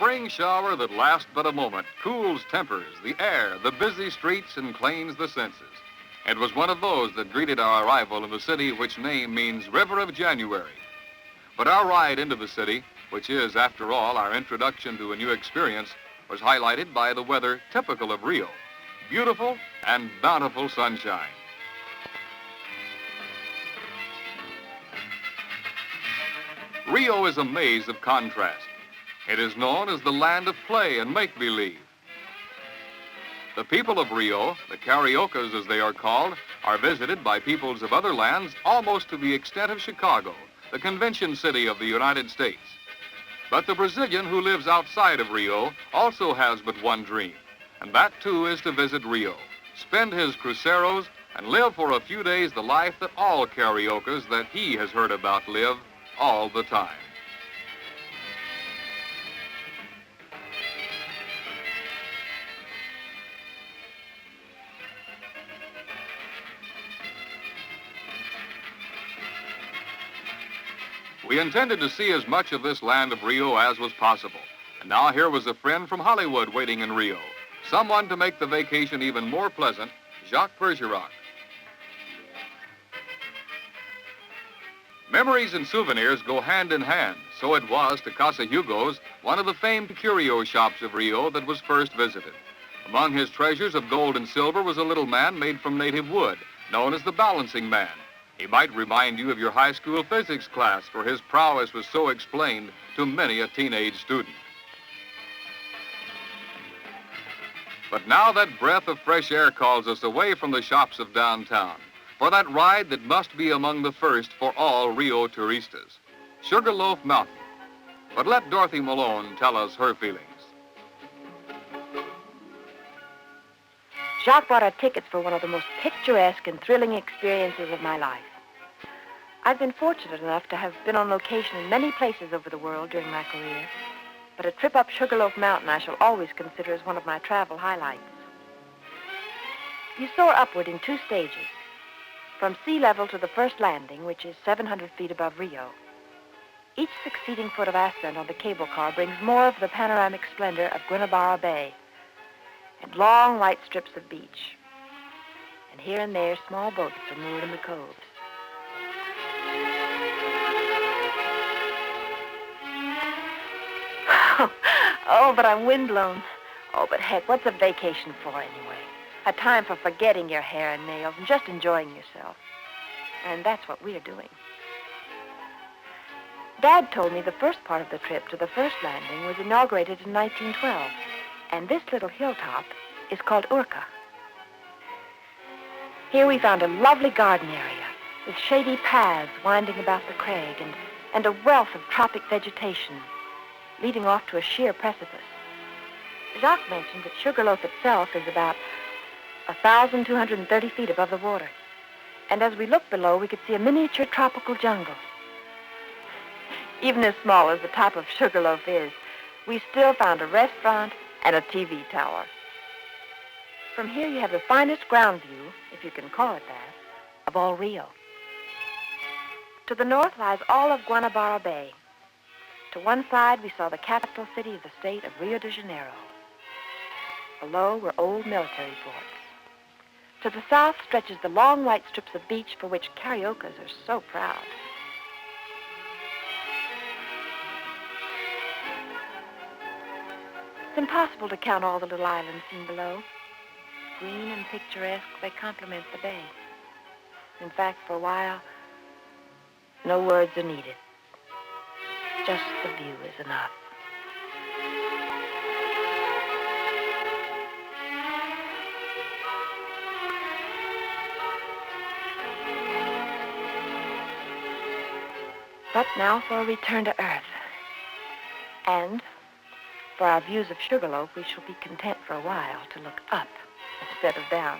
spring shower that lasts but a moment cools tempers, the air, the busy streets, and cleans the senses. It was one of those that greeted our arrival in the city which name means River of January. But our ride into the city, which is, after all, our introduction to a new experience, was highlighted by the weather typical of Rio. Beautiful and bountiful sunshine. Rio is a maze of contrast. It is known as the land of play and make-believe. The people of Rio, the Cariocas as they are called, are visited by peoples of other lands almost to the extent of Chicago, the convention city of the United States. But the Brazilian who lives outside of Rio also has but one dream, and that too is to visit Rio, spend his cruceros, and live for a few days the life that all Cariocas that he has heard about live all the time. We intended to see as much of this land of Rio as was possible. And now here was a friend from Hollywood waiting in Rio. Someone to make the vacation even more pleasant, Jacques Bergerac. Memories and souvenirs go hand in hand. So it was to Casa Hugo's, one of the famed curio shops of Rio that was first visited. Among his treasures of gold and silver was a little man made from native wood, known as the balancing man. He might remind you of your high school physics class, for his prowess was so explained to many a teenage student. But now that breath of fresh air calls us away from the shops of downtown for that ride that must be among the first for all Rio touristas, Sugarloaf Mountain. But let Dorothy Malone tell us her feelings. Jacques bought our tickets for one of the most picturesque and thrilling experiences of my life. I've been fortunate enough to have been on location in many places over the world during my career, but a trip up Sugarloaf Mountain I shall always consider as one of my travel highlights. You soar upward in two stages, from sea level to the first landing, which is 700 feet above Rio. Each succeeding foot of ascent on the cable car brings more of the panoramic splendor of Guanabara Bay and long white strips of beach. And here and there, small boats are moored in the coves. Oh, but I'm windblown. Oh, but heck, what's a vacation for anyway? A time for forgetting your hair and nails and just enjoying yourself. And that's what we're doing. Dad told me the first part of the trip to the first landing was inaugurated in 1912. And this little hilltop is called Urca. Here we found a lovely garden area with shady paths winding about the crag and a wealth of tropic vegetation leading off to a sheer precipice. Jacques mentioned that Sugarloaf itself is about 1,230 feet above the water. And as we looked below, we could see a miniature tropical jungle. Even as small as the top of Sugarloaf is, we still found a restaurant and a TV tower. From here, you have the finest ground view, if you can call it that, of all Rio. To the north lies all of Guanabara Bay. To one side, we saw the capital city of the state of Rio de Janeiro. Below were old military forts. To the south stretches the long white strips of beach for which Cariocas are so proud. It's impossible to count all the little islands seen below. Green and picturesque, they complement the bay. In fact, for a while, no words are needed. Just the view is enough. But now for a return to Earth. And for our views of Sugarloaf, we shall be content for a while to look up instead of down.